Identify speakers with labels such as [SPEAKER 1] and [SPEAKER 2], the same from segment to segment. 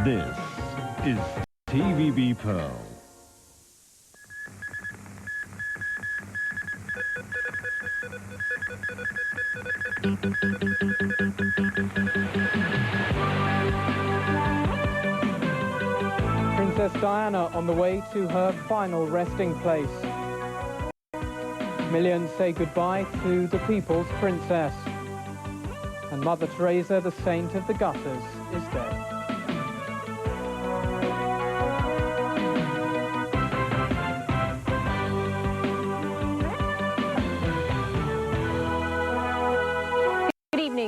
[SPEAKER 1] This is TVB Pearl.
[SPEAKER 2] Princess Diana on the way to her final resting place. Millions say goodbye to the people's princess. And Mother Teresa, the saint of the gutters, is dead.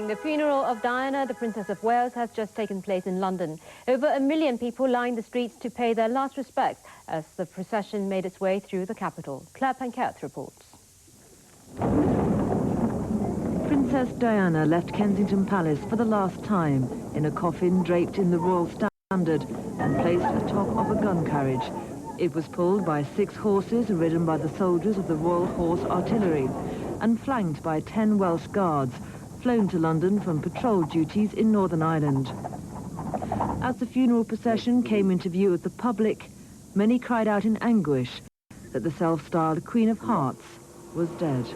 [SPEAKER 3] The funeral of Diana, the Princess of Wales, has just taken place in London. Over 1 million people lined the streets to pay their last respects as the procession made its way through the capital. Claire Pankert reports.
[SPEAKER 4] Princess Diana left Kensington Palace for the last time in a coffin draped in the royal standard and placed atop of a gun carriage. It was pulled by 6 horses ridden by the soldiers of the Royal Horse Artillery and flanked by 10 Welsh guards, flown to London from patrol duties in Northern Ireland. As the funeral procession came into view of the public, many cried out in anguish that the self-styled Queen of Hearts was dead.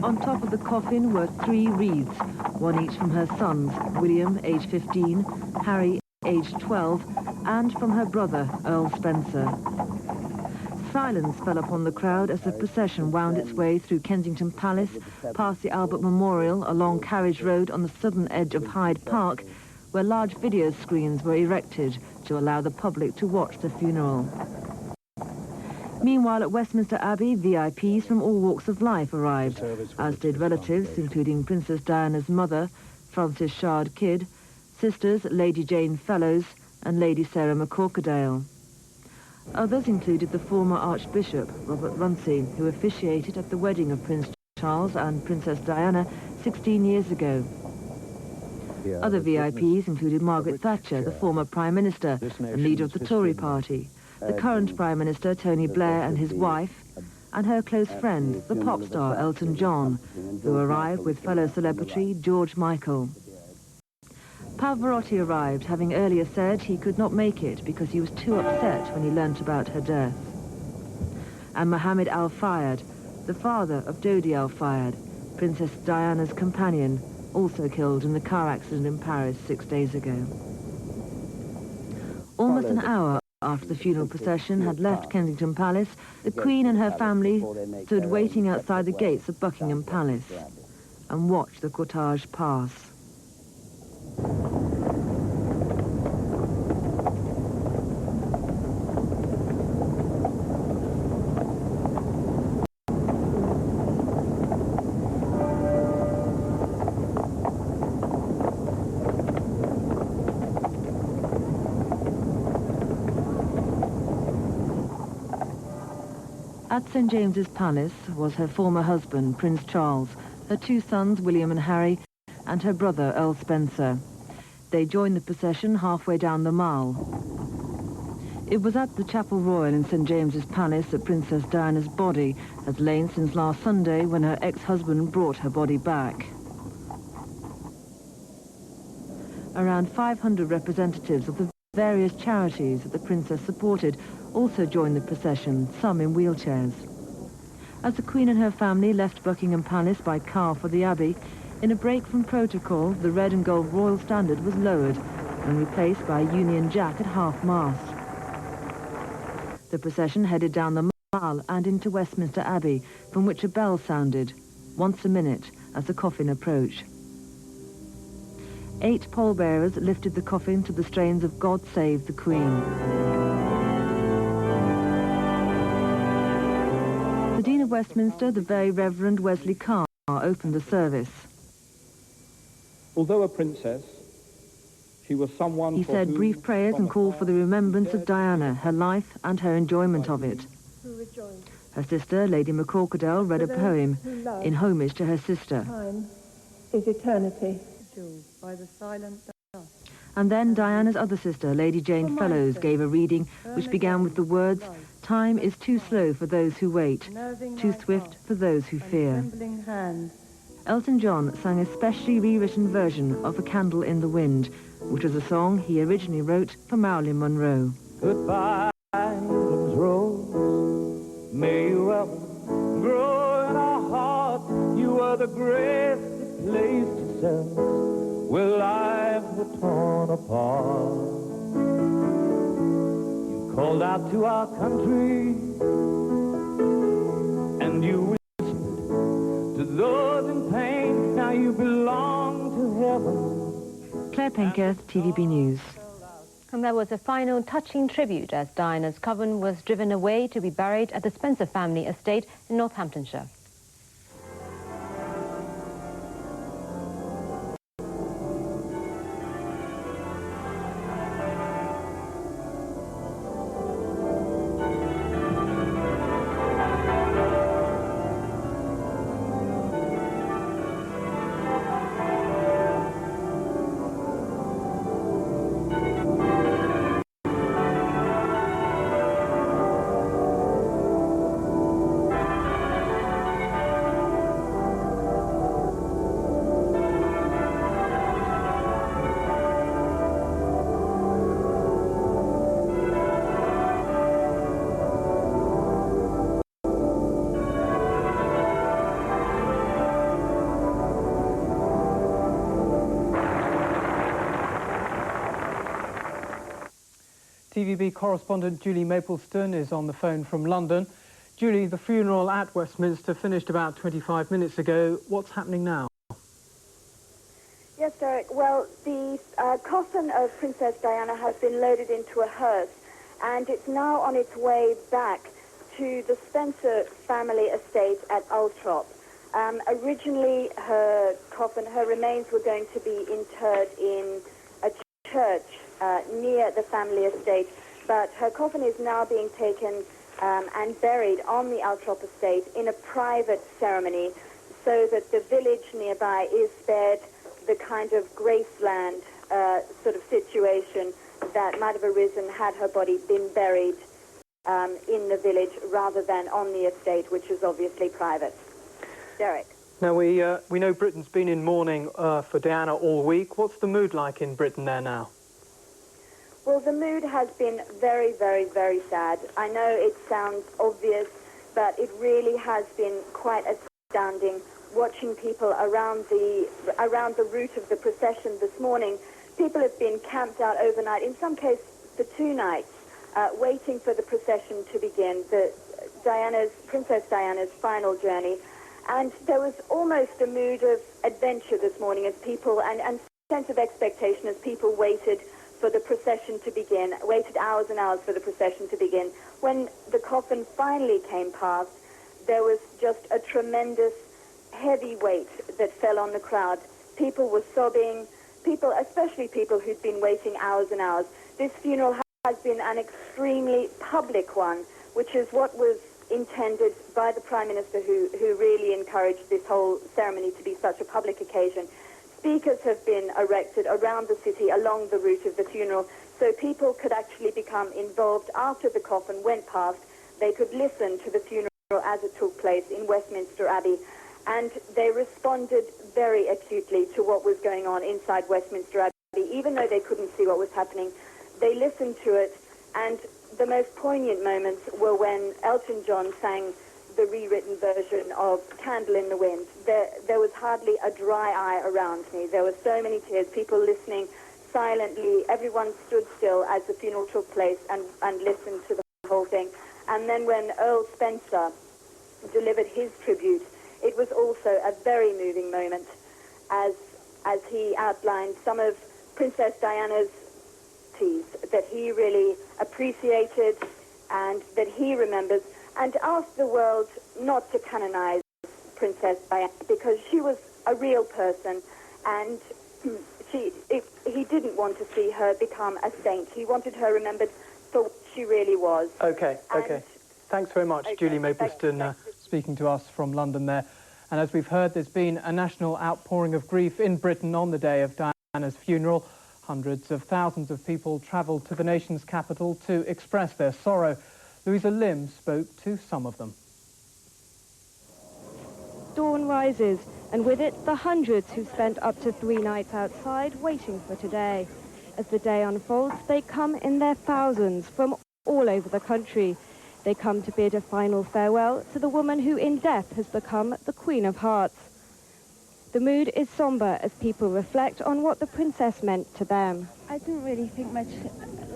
[SPEAKER 4] On top of the coffin were 3 wreaths, one each from her sons, William, age 15, Harry, age 12, and from her brother, Earl Spencer. Silence fell upon the crowd as the procession wound its way through Kensington Palace, past the Albert Memorial, along Carriage Road on the southern edge of Hyde Park, where large video screens were erected to allow the public to watch the funeral. Meanwhile, at Westminster Abbey, VIPs from all walks of life arrived, as did relatives, including Princess Diana's mother, Frances Shard Kidd, sisters Lady Jane Fellows and Lady Sarah McCorquodale. Others included the former Archbishop, Robert Runcie, who officiated at the wedding of Prince Charles and Princess Diana 16 years ago. Other VIPs included Margaret Thatcher, the former Prime Minister and leader of the Tory party, the current Prime Minister Tony Blair and his wife, and her close friend, the pop star Elton John, who arrived with fellow celebrity George Michael. Pavarotti arrived, having earlier said he could not make it because he was too upset when he learnt about her death. And Mohammed Al Fayed, the father of Dodi Al Fayed, Princess Diana's companion, also killed in the car accident in Paris 6 days ago. Almost an hour after the funeral procession had left Kensington Palace, the Queen and her family stood waiting outside the gates of Buckingham Palace and watched the cortege pass. At St. James's Palace was her former husband, Prince Charles, her 2 sons, William and Harry, and her brother, Earl Spencer. They joined the procession halfway down the Mall. It was at the Chapel Royal in St. James's Palace that Princess Diana's body has lain since last Sunday, when her ex-husband brought her body back. Around 500 representatives of the various charities that the princess supported also joined the procession, some in wheelchairs. As the Queen and her family left Buckingham Palace by car for the Abbey, in a break from protocol, the red and gold royal standard was lowered and replaced by a Union Jack at half-mast. The procession headed down the Mall and into Westminster Abbey, from which a bell sounded, once a minute, as the coffin approached. 8 pallbearers lifted the coffin to the strains of God Save the Queen. The Dean of Westminster, the Very Reverend Wesley Carr, opened the service.
[SPEAKER 5] Although a princess, she was someone.
[SPEAKER 4] He said brief prayers and called for the remembrance of Diana, her life and her enjoyment of it. Her sister, Lady McCorquodale, read a poem in homage to her sister.
[SPEAKER 6] Time is eternity.
[SPEAKER 3] By the silent
[SPEAKER 4] And then Diana's other sister, Lady Jane Fellows, gave a reading which began with the words, Time is too slow for those who wait, too swift for those who fear. Elton John sang a specially rewritten version of A Candle in the Wind, which was a song he originally wrote for Marilyn Monroe.
[SPEAKER 7] Goodbye, England's rose. May you ever grow in our hearts. You are the grace that placed itself where lives were torn apart. You called out to our country, and you whispered to those in pain. Now you belong to heaven.
[SPEAKER 4] Claire Penketh, TVB News.
[SPEAKER 3] And there was a final touching tribute as Diana's coffin was driven away to be buried at the Spencer family estate in Northamptonshire.
[SPEAKER 2] TVB correspondent Julie Mapleston is on the phone from London. Julie, the funeral at Westminster finished about 25 minutes ago. What's happening now?
[SPEAKER 8] Yes, Derek. Well, the coffin of Princess Diana has been loaded into a hearse, and it's now on its way back to the Spencer family estate at Altrop. Originally, her remains were going to be interred in a church near the family estate, but her coffin is now being taken and buried on the Altrop estate in a private ceremony, so that the village nearby is spared the kind of Graceland sort of situation that might have arisen had her body been buried in the village rather than on the estate, which is obviously private. Derek.
[SPEAKER 2] Now, we know Britain's been in mourning for Diana all week. What's the mood like in Britain there now?
[SPEAKER 8] Well, the mood has been very, very, very sad. I know it sounds obvious, but it really has been quite astounding watching people around the route of the procession this morning. People have been camped out overnight, in some cases for 2 nights, waiting for the procession to begin, Princess Diana's final journey. And there was almost a mood of adventure this morning as people, and sense of expectation as people waited for the procession to begin, waited hours and hours for the procession to begin. When the coffin finally came past, there was just a tremendous heavy weight that fell on the crowd. People were sobbing, especially people who'd been waiting hours and hours. This funeral has been an extremely public one, which is what was intended by the Prime Minister, who really encouraged this whole ceremony to be such a public occasion. Speakers have been erected around the city along the route of the funeral, so people could actually become involved after the coffin went past. They could listen to the funeral as it took place in Westminster Abbey, and they responded very acutely to what was going on inside Westminster Abbey. Even though they couldn't see what was happening, they listened to it, and the most poignant moments were when Elton John sang the rewritten version of Candle in the Wind. There was hardly a dry eye around me. There were so many tears, people listening silently. Everyone stood still as the funeral took place and listened to the whole thing. And then when Earl Spencer delivered his tribute, it was also a very moving moment as he outlined some of Princess Diana's teas that he really appreciated and that he remembers, and asked the world not to canonize Princess Diana because she was a real person, and he didn't want to see her become a saint. He wanted her remembered for what she really was.
[SPEAKER 2] Okay. Thanks very much,
[SPEAKER 8] Okay,
[SPEAKER 2] Julie Mapleston, speaking to us from London there. And as we've heard, there's been a national outpouring of grief in Britain on the day of Diana's funeral. Hundreds of thousands of people travelled to the nation's capital to express their sorrow. Louisa Lim spoke to some of them.
[SPEAKER 9] Dawn rises, and with it the hundreds who've spent up to 3 nights outside waiting for today. As the day unfolds, they come in their thousands from all over the country. They come to bid a final farewell to the woman who in death has become the Queen of Hearts. The mood is sombre as people reflect on what the princess meant to them.
[SPEAKER 10] I didn't really think much,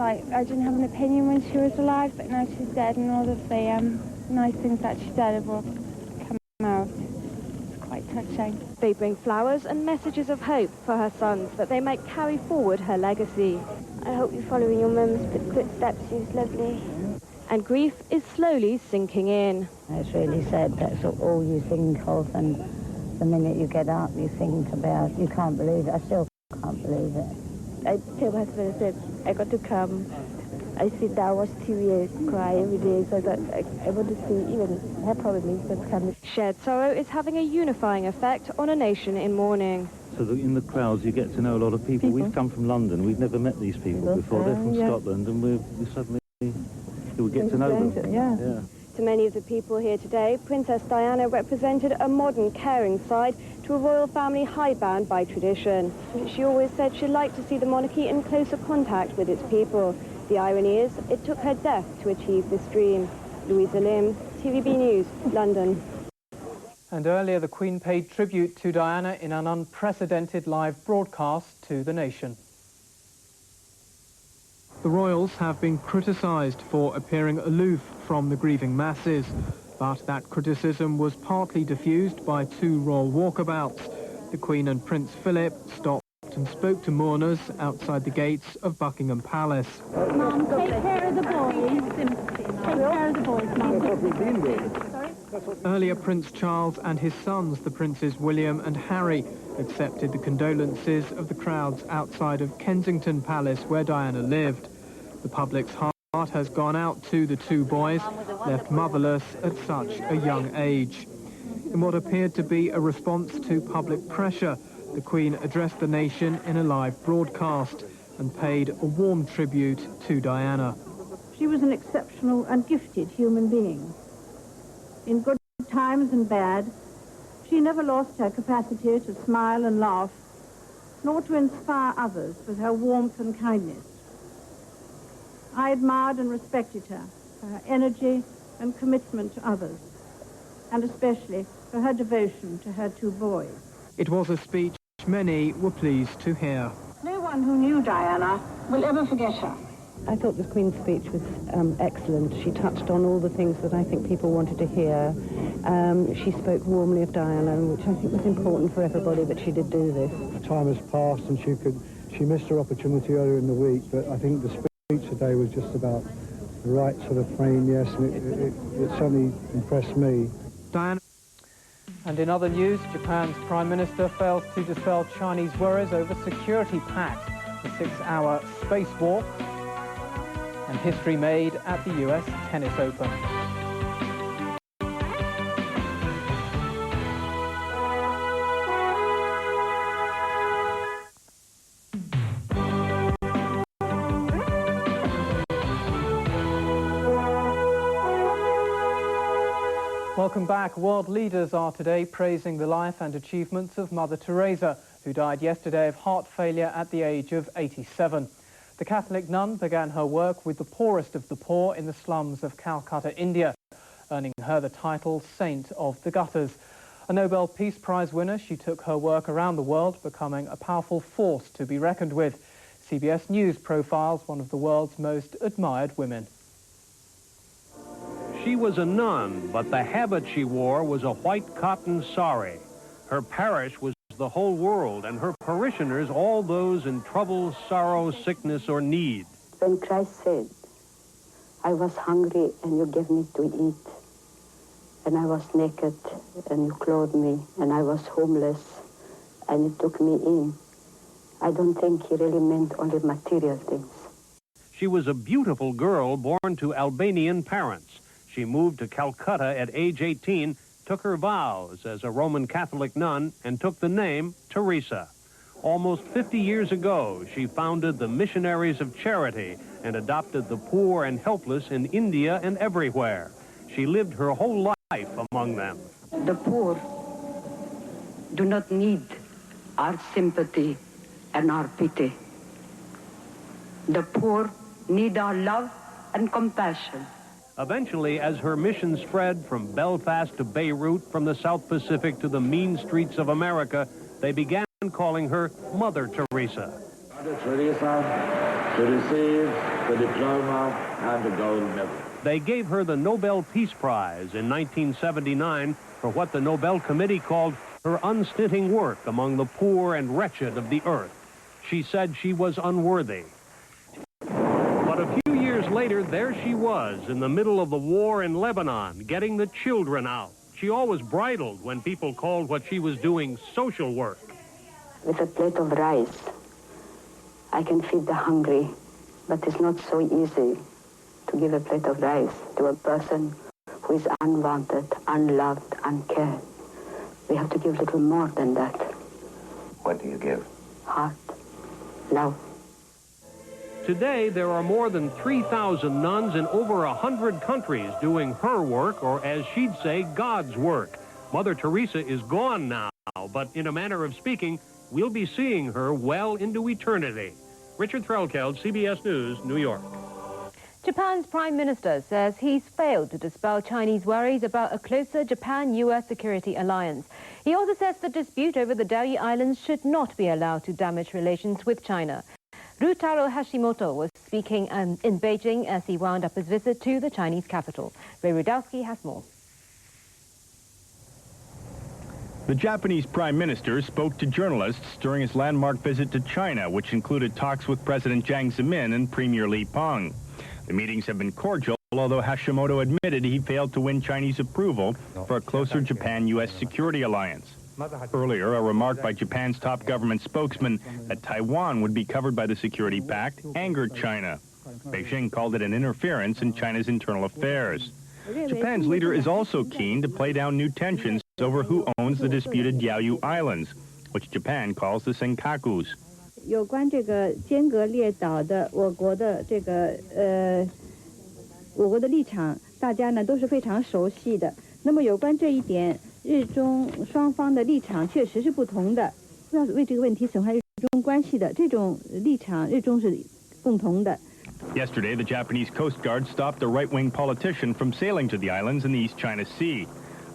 [SPEAKER 10] I didn't have an opinion when she was alive, but now she's dead and all of the nice things that she did have all come out. It's quite touching.
[SPEAKER 9] They bring flowers and messages of hope for her sons that they might carry forward her legacy.
[SPEAKER 10] I hope you follow in your mum's footsteps. She was lovely.
[SPEAKER 9] And grief is slowly sinking in.
[SPEAKER 11] It's really sad. That's all you think of, and the minute you get up, you think about, you can't believe it. I still can't believe it.
[SPEAKER 10] I tell my husband, I said, I got to come. I sit down, watch TV, cry every day, so that I want to see even her probably what's coming.
[SPEAKER 9] Shared sorrow is having a unifying effect on a nation in mourning.
[SPEAKER 12] So that in the crowds you get to know a lot of people. We've come from London, we've never met these people before. They're from Scotland, and we suddenly get to know them.
[SPEAKER 9] Yeah. To many of the people here today, Princess Diana represented a modern, caring side to a royal family hidebound by tradition. She always said she'd like to see the monarchy in closer contact with its people. The irony is, it took her death to achieve this dream. Louisa Lim, TVB News, London.
[SPEAKER 2] And earlier, the Queen paid tribute to Diana in an unprecedented live broadcast to the nation. The royals have been criticised for appearing aloof from the grieving masses, but that criticism was partly diffused by 2 royal walkabouts. The Queen and Prince Philip stopped and spoke to mourners outside the gates of Buckingham Palace.
[SPEAKER 13] Mum, take care of the boys. Take care of the boys, Mum.
[SPEAKER 2] Earlier, Prince Charles and his sons, the Princes William and Harry, accepted the condolences of the crowds outside of Kensington Palace, where Diana lived. The public's heart has gone out to the 2 boys, left motherless at such a young age. In what appeared to be a response to public pressure, the Queen addressed the nation in a live broadcast and paid a warm tribute to Diana.
[SPEAKER 13] She was an exceptional and gifted human being. In good times and bad, she never lost her capacity to smile and laugh, nor to inspire others with her warmth and kindness. I admired and respected her for her energy and commitment to others, and especially for her devotion to her 2 boys.
[SPEAKER 2] It was a speech many were pleased to hear.
[SPEAKER 13] No one who knew Diana will ever forget her.
[SPEAKER 11] I thought the Queen's speech was excellent. She touched on all the things that I think people wanted to hear. She spoke warmly of Diana, which I think was important for everybody, that she did do this.
[SPEAKER 14] Time has passed and she missed her opportunity earlier in the week, but I think the speech today was just about the right sort of frame, yes, and it certainly impressed me.
[SPEAKER 2] Diana. And in other news, Japan's Prime Minister fails to dispel Chinese worries over security pact, the 6-hour spacewalk, and history made at the US Tennis Open. Welcome back. World leaders are today praising the life and achievements of Mother Teresa, who died yesterday of heart failure at the age of 87. The Catholic nun began her work with the poorest of the poor in the slums of Calcutta, India, earning her the title Saint of the Gutters. A Nobel Peace Prize winner, she took her work around the world, becoming a powerful force to be reckoned with. CBS News profiles one of the world's most admired women.
[SPEAKER 15] She was a nun, but the habit she wore was a white cotton sari. Her parish was the whole world, and her parishioners all those in trouble, sorrow, sickness, or need.
[SPEAKER 11] When Christ said, I was hungry and you gave me to eat, and I was naked and you clothed me, and I was homeless and you took me in, I don't think he really meant only material things.
[SPEAKER 15] She was a beautiful girl born to Albanian parents. She moved to Calcutta at age 18, took her vows as a Roman Catholic nun, and took the name Teresa. Almost 50 years ago, she founded the Missionaries of Charity and adopted the poor and helpless in India and everywhere. She lived her whole life among them.
[SPEAKER 11] The poor do not need our sympathy and our pity. The poor need our love and compassion.
[SPEAKER 15] Eventually, as her mission spread from Belfast to Beirut, from the South Pacific to the mean streets of America, they began calling her Mother Teresa.
[SPEAKER 16] Mother Teresa to receive the diploma and the gold medal.
[SPEAKER 15] They gave her the Nobel Peace Prize in 1979 for what the Nobel Committee called her unstinting work among the poor and wretched of the earth. She said she was unworthy. But a few years later, there she was in the middle of the war in Lebanon, getting the children out. She always bridled when people called what she was doing social work.
[SPEAKER 11] With a plate of rice, I can feed the hungry, but it's not so easy to give a plate of rice to a person who is unwanted, unloved, uncared. We have to give a little more than that.
[SPEAKER 16] What do you give?
[SPEAKER 11] Heart, love.
[SPEAKER 15] Today, there are more than 3,000 nuns in over 100 countries doing her work, or as she'd say, God's work. Mother Teresa is gone now, but in a manner of speaking, we'll be seeing her well into eternity. Richard Threlkeld, CBS News, New York.
[SPEAKER 3] Japan's Prime Minister says he's failed to dispel Chinese worries about a closer Japan-US security alliance. He also says the dispute over the Diaoyu Islands should not be allowed to damage relations with China. Ryutaro Hashimoto was speaking in Beijing as he wound up his visit to the Chinese capital. Ray Rudowski has more.
[SPEAKER 17] The Japanese Prime Minister spoke to journalists during his landmark visit to China, which included talks with President Jiang Zemin and Premier Li Peng. The meetings have been cordial, although Hashimoto admitted he failed to win Chinese approval for a closer Japan-U.S. security alliance. Earlier, a remark by Japan's top government spokesman that Taiwan would be covered by the security pact angered China. Beijing called it an interference in China's internal affairs. Japan's leader is also keen to play down new tensions over who owns the disputed Diaoyu Islands, which Japan calls the Senkakus.
[SPEAKER 13] 有关这个尖阁列岛的我国的立场，大家呢都是非常熟悉的。那么有关这一点，日中双方的立场确实是不同的，不要为这个问题损害日中关系的这种立场，日中是共同的。
[SPEAKER 17] Yesterday, the Japanese Coast Guard stopped a right-wing politician from sailing to the islands in the East China Sea.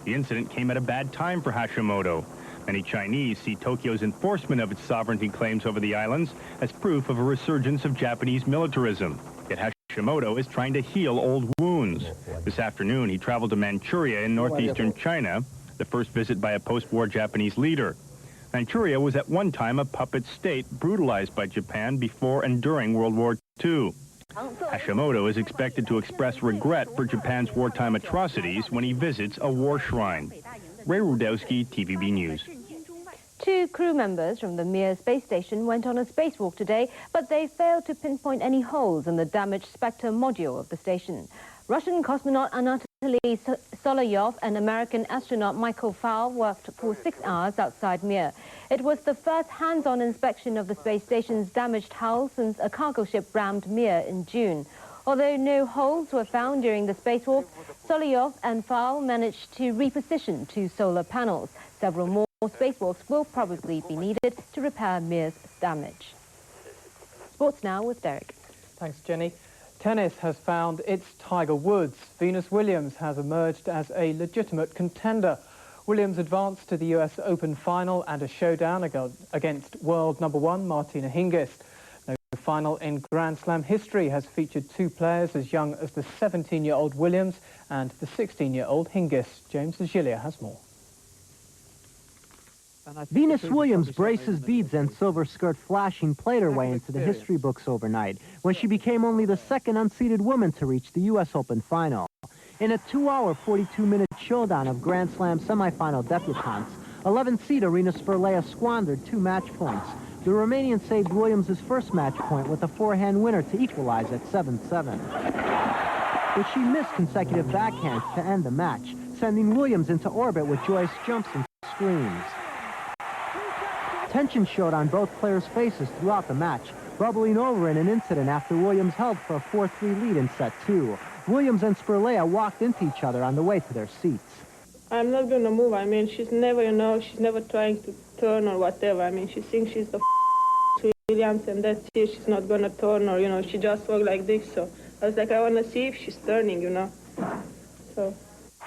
[SPEAKER 17] The incident came at a bad time for Hashimoto. Many Chinese see Tokyo's enforcement of its sovereignty claims over the islands as proof of a resurgence of Japanese militarism. Yet Hashimoto is trying to heal old wounds. This afternoon, he traveled to Manchuria in northeastern China, the first visit by a post-war Japanese leader. Manchuria was at one time a puppet state brutalized by Japan before and during World War II. Hashimoto is expected to express regret for Japan's wartime atrocities when he visits a war shrine. Ray Rudowski, TVB News.
[SPEAKER 3] 2 crew members from the Mir space station went on a spacewalk today, but they failed to pinpoint any holes in the damaged Spectre module of the station. Russian cosmonaut Anatoly Solovyov and American astronaut Michael Fowl worked for 6 hours outside Mir. It was the first hands-on inspection of the space station's damaged hull since a cargo ship rammed Mir in June. Although no holes were found during the spacewalk, Solovyov and Fowl managed to reposition 2 solar panels. Several more spacewalks will probably be needed to repair Mir's damage. Sports now with Derek.
[SPEAKER 2] Thanks, Jenny. Tennis has found its Tiger Woods. Venus Williams has emerged as a legitimate contender. Williams advanced to the US Open final and a showdown against world #1 Martina Hingis. No final in Grand Slam history has featured 2 players as young as the 17-year-old Williams and the 16-year-old Hingis. James Agilia has more.
[SPEAKER 18] Venus Williams' braces, beads, and silver skirt flashing played her way into the history books overnight when she became only the second unseeded woman to reach the U.S. Open final. In a 2-hour, 42-minute showdown of Grand Slam semifinal debutantes, 11-seed Arina Sverlea squandered 2 match points. The Romanian saved Williams' first match point with a forehand winner to equalize at 7-7. But she missed consecutive backhands to end the match, sending Williams into orbit with joyous jumps and screams. Tension showed on both players' faces throughout the match, bubbling over in an incident after Williams held for a 4-3 lead in set 2. Williams and Spurlea walked into each other on the way to their seats.
[SPEAKER 6] I'm not going to move. I mean, she's never, she's never trying to turn or whatever. I mean, she thinks she's the Williams, and that's it. She's not going to turn or, she just walks like this. So I was like, I want to see if she's turning, So.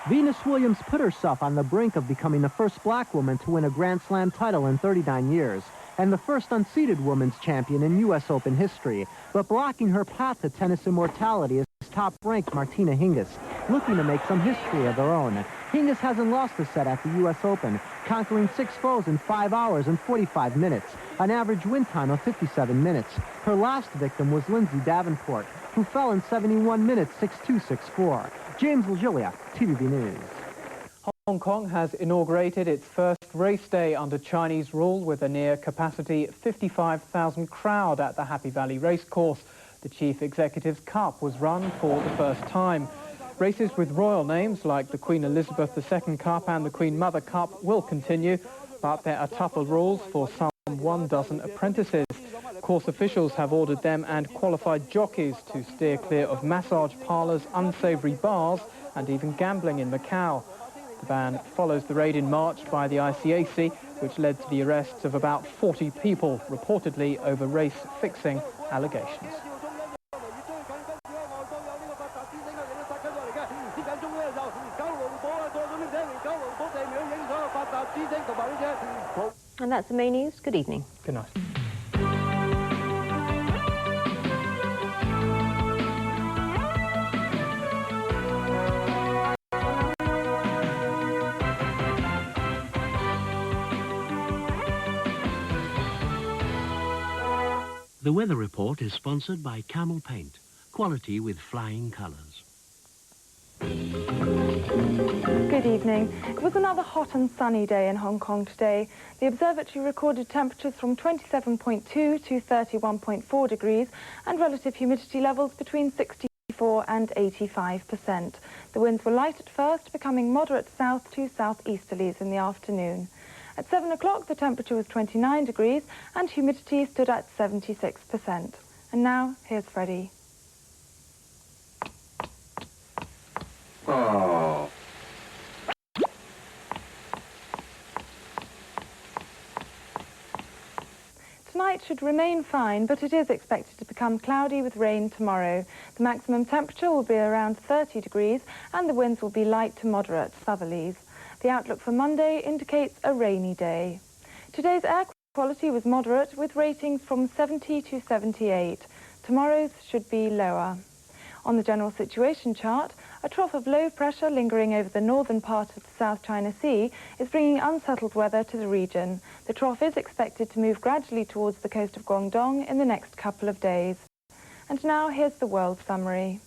[SPEAKER 18] Venus Williams put herself on the brink of becoming the first black woman to win a Grand Slam title in 39 years, and the first unseeded women's champion in U.S. Open history. But blocking her path to tennis immortality is top-ranked Martina Hingis, looking to make some history of her own. Hingis hasn't lost a set at the U.S. Open, conquering 6 foes in 5 hours and 45 minutes, an average win time of 57 minutes. Her last victim was Lindsay Davenport, who fell in 71 minutes, 6-2, 6-4. James Legilia, TVB News.
[SPEAKER 2] Hong Kong has inaugurated its first race day under Chinese rule with a near-capacity 55,000 crowd at the Happy Valley Racecourse. The Chief Executive's Cup was run for the first time. Races with royal names like the Queen Elizabeth II Cup and the Queen Mother Cup will continue, but there are tougher rules for some 12 apprentices. Course officials have ordered them and qualified jockeys to steer clear of massage parlours, unsavoury bars and even gambling in Macau. The ban follows the raid in March by the ICAC, which led to the arrests of about 40 people, reportedly over race-fixing allegations.
[SPEAKER 3] And that's the main news. Good evening.
[SPEAKER 2] Good night.
[SPEAKER 19] The weather report is sponsored by Camel Paint, quality with flying colours.
[SPEAKER 9] Good evening. It was another hot and sunny day in Hong Kong today. The observatory recorded temperatures from 27.2 to 31.4 degrees and relative humidity levels between 64 and 85%. The winds were light at first, becoming moderate south to southeasterlies in the afternoon. At 7 o'clock, the temperature was 29 degrees and humidity stood at 76%. And now, here's Freddie.
[SPEAKER 16] Oh.
[SPEAKER 9] Tonight should remain fine, but it is expected to become cloudy with rain tomorrow. The maximum temperature will be around 30 degrees and the winds will be light to moderate southerlies. The outlook for Monday indicates a rainy day. Today's air quality was moderate with ratings from 70 to 78. Tomorrow's should be lower. On the general situation chart, a trough of low pressure lingering over the northern part of the South China Sea is bringing unsettled weather to the region. The trough is expected to move gradually towards the coast of Guangdong in the next couple of days. And now here's the world summary.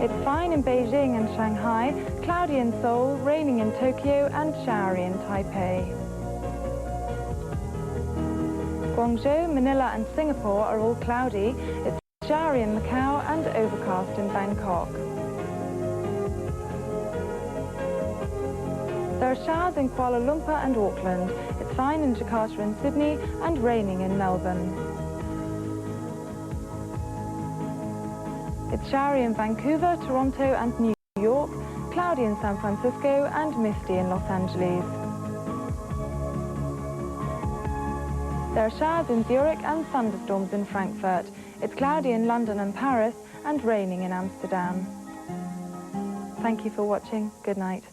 [SPEAKER 9] It's fine in Beijing and Shanghai, cloudy in Seoul, raining in Tokyo and showery in Taipei. Guangzhou, Manila and Singapore are all cloudy. It's showery in Macau and overcast in Bangkok. There are showers in Kuala Lumpur and Auckland. It's fine in Jakarta and Sydney and raining in Melbourne. It's showery in Vancouver, Toronto and New York, cloudy in San Francisco and misty in Los Angeles. There are showers in Zurich and thunderstorms in Frankfurt. It's cloudy in London and Paris and raining in Amsterdam. Thank you for watching. Good night.